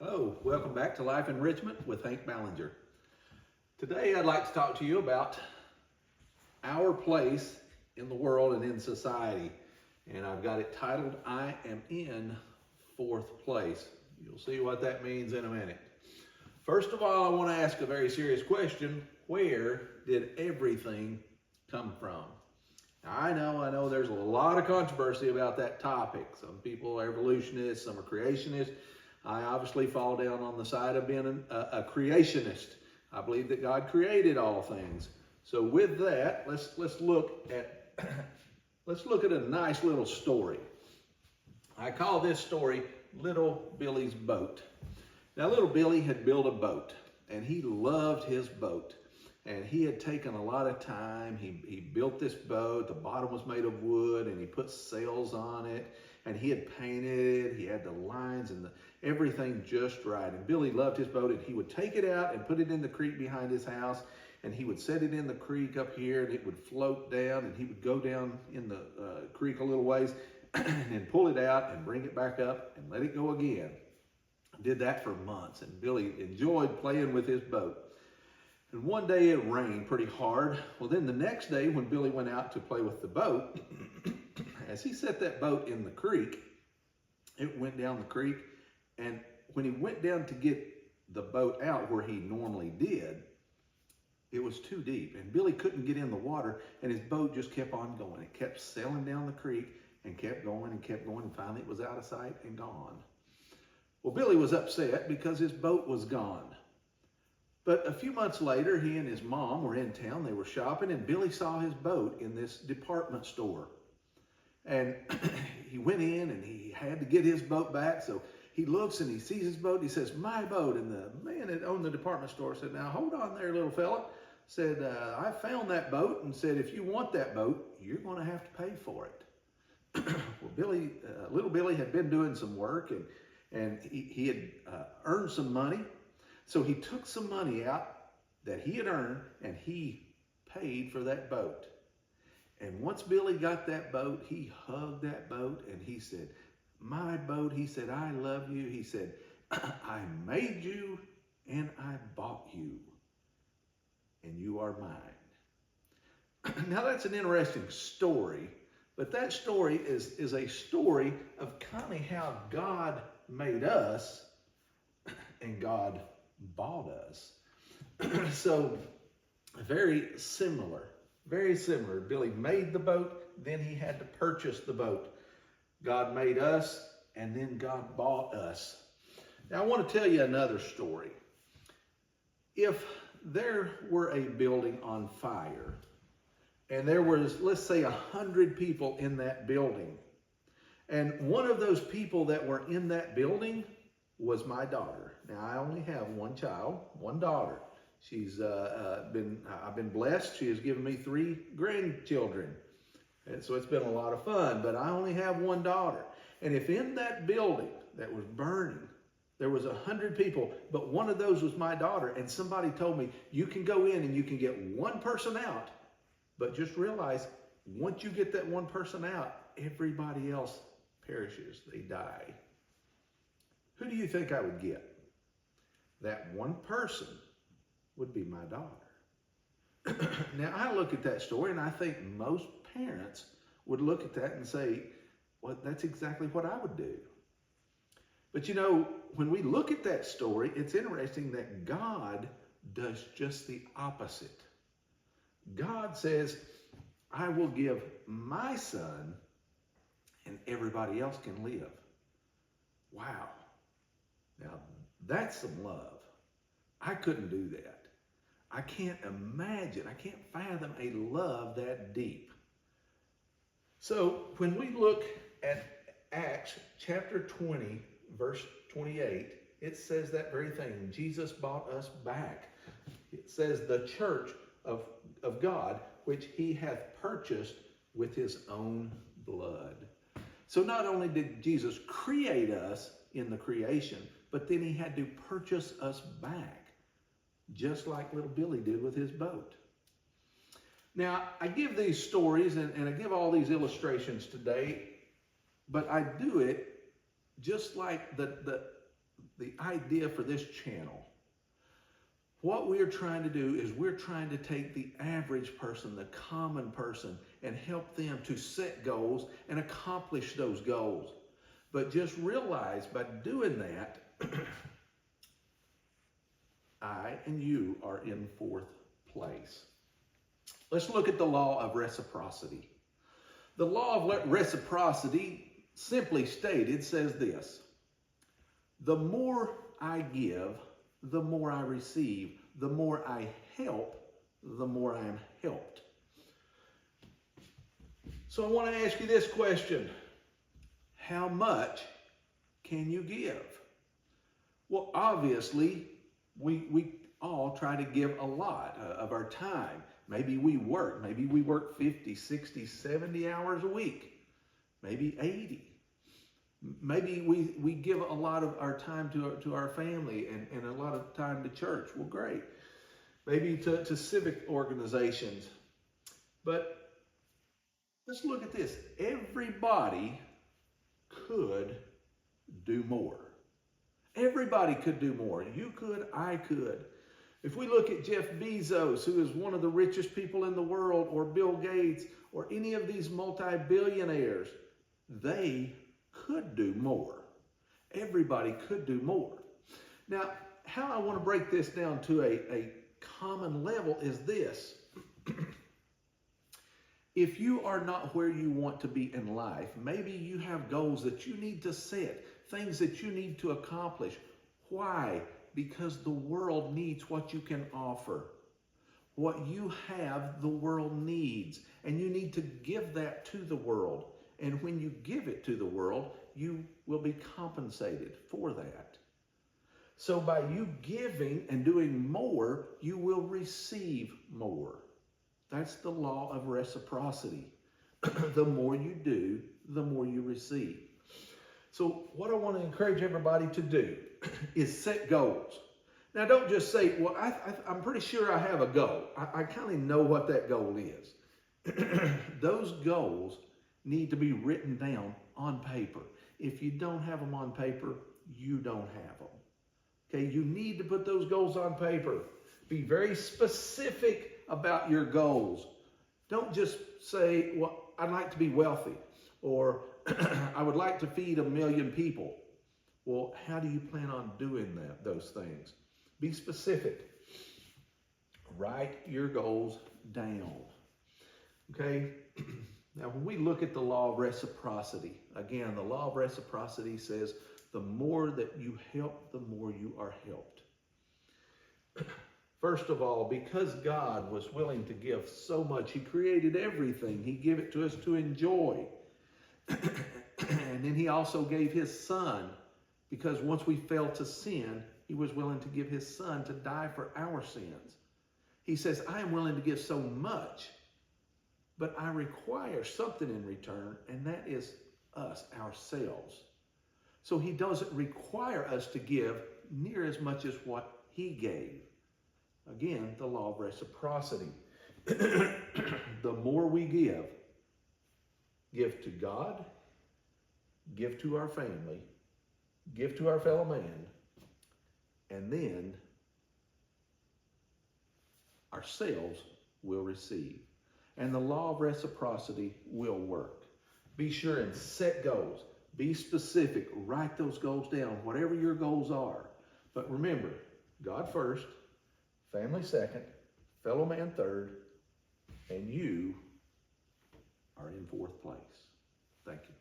Hello, welcome back to Life Enrichment with Hank Ballinger. Today I'd like to talk to you about our place in the world and in society. And I've got it titled, I Am in Fourth Place. You'll see what that means in a minute. First of all, I want to ask a very serious question. Where did everything come from? Now, I know there's a lot of controversy about that topic. Some people are evolutionists, some are creationists. I obviously fall down on the side of being a creationist. I believe that God created all things. So with that, let's look at a nice little story. I call this story Little Billy's Boat. Now, little Billy had built a boat, and he loved his boat. And he had taken a lot of time. He built this boat. The bottom was made of wood, and he put sails on it. And he had painted it. He had the lines and everything just right. And Billy loved his boat, and he would take it out and put it in the creek behind his house. And he would set it in the creek up here, and it would float down. And he would go down in the creek a little ways and then pull it out and bring it back up and let it go again. Did that for months, and Billy enjoyed playing with his boat. And one day it rained pretty hard. Well, then the next day when Billy went out to play with the boat, as he set that boat in the creek, it went down the creek. And when he went down to get the boat out where he normally did, it was too deep. And Billy couldn't get in the water, and his boat just kept on going. It kept sailing down the creek and kept going and kept going. And finally it was out of sight and gone. Well, Billy was upset because his boat was gone. But a few months later, he and his mom were in town. They were shopping, and Billy saw his boat in this department store. And he went in, and he had to get his boat back. So he looks, and he sees his boat. And he says, "My boat." And the man that owned the department store said, "Now, hold on there, little fella." Said, "I found that boat," and said, "If you want that boat, you're going to have to pay for it." Well, little Billy had been doing some work, and he had earned some money. So he took some money out that he had earned, and he paid for that boat. And once Billy got that boat, he hugged that boat, and he said, "My boat," he said, "I love you." He said, "I made you, and I bought you, and you are mine." Now, that's an interesting story, but that story is a story of kind of how God made us and God bought us. So very similar. Billy made the boat, then he had to purchase the boat. God made us, and then God bought us. Now I want to tell you another story. If there were a building on fire, and there was, let's say, 100 people in that building, and one of those people that were in that building was my daughter. Now, I only have one child, one daughter. I've been blessed. She has given me 3 grandchildren. And so it's been a lot of fun, but I only have one daughter. And if in that building that was burning, there was 100 people, but one of those was my daughter, and somebody told me, "You can go in and you can get one person out, but just realize once you get that one person out, everybody else perishes, they die." Who do you think I would get? That one person would be my daughter. Now, I look at that story, and I think most parents would look at that and say, "Well, that's exactly what I would do." But you know, when we look at that story, it's interesting that God does just the opposite. God says, "I will give my son, and everybody else can live." Wow. Now, that's some love. I couldn't do that. I can't imagine, I can't fathom a love that deep. So when we look at Acts chapter 20, verse 28, it says that very thing. Jesus bought us back. It says the church of God, which he hath purchased with his own blood. So not only did Jesus create us in the creation, but then he had to purchase us back, just like little Billy did with his boat. Now, I give these stories and I give all these illustrations today, but I do it just like the the idea for this channel, what we're trying to do is we're trying to take the average person, the common person, and help them to set goals and accomplish those goals. But just realize by doing that, I and you are in fourth place. Let's look at the law of reciprocity. The law of reciprocity, simply stated, says this: the more I give, the more I receive. The more I help, the more I am helped. So I want to ask you this question: how much can you give? Well, obviously, we all try to give a lot of our time. Maybe we work 50, 60, 70 hours a week, maybe 80. Maybe we give a lot of our time to our family and a lot of time to church. Well, great. Maybe to civic organizations. But let's look at this. Everybody could do more. Everybody could do more. You could, I could. If we look at Jeff Bezos, who is one of the richest people in the world, or Bill Gates, or any of these multi-billionaires, they could do more. Everybody could do more. Now, how I want to break this down to a common level is this. If you are not where you want to be in life, maybe you have goals that you need to set, things that you need to accomplish. Why? Because the world needs what you can offer. What you have, the world needs, and you need to give that to the world. And when you give it to the world, you will be compensated for that. So by you giving and doing more, you will receive more. That's the law of reciprocity. The more you do, the more you receive. So what I want to encourage everybody to do is set goals. Now, don't just say, well, I'm pretty sure I have a goal. I kind of know what that goal is. Those goals need to be written down on paper. If you don't have them on paper, you don't have them. Okay, you need to put those goals on paper. Be very specific about your goals. Don't just say, well, I'd like to be wealthy, or I would like to feed 1 million people. Well, how do you plan on doing those things? Be specific. Write your goals down. Okay? Now, when we look at the law of reciprocity, again, the law of reciprocity says the more that you help, the more you are helped. First of all, because God was willing to give so much, He created everything. He gave it to us to enjoy. And then He also gave His Son, because once we fell to sin, He was willing to give His Son to die for our sins. He says, I am willing to give so much, but I require something in return, and that is us, ourselves. So He doesn't require us to give near as much as what He gave. Again, the law of reciprocity. The more we give to God, give to our family, give to our fellow man, and then ourselves will receive. And the law of reciprocity will work. Be sure and set goals. Be specific. Write those goals down, whatever your goals are. But remember, God first, family second, fellow man third, and you are in fourth place. Thank you.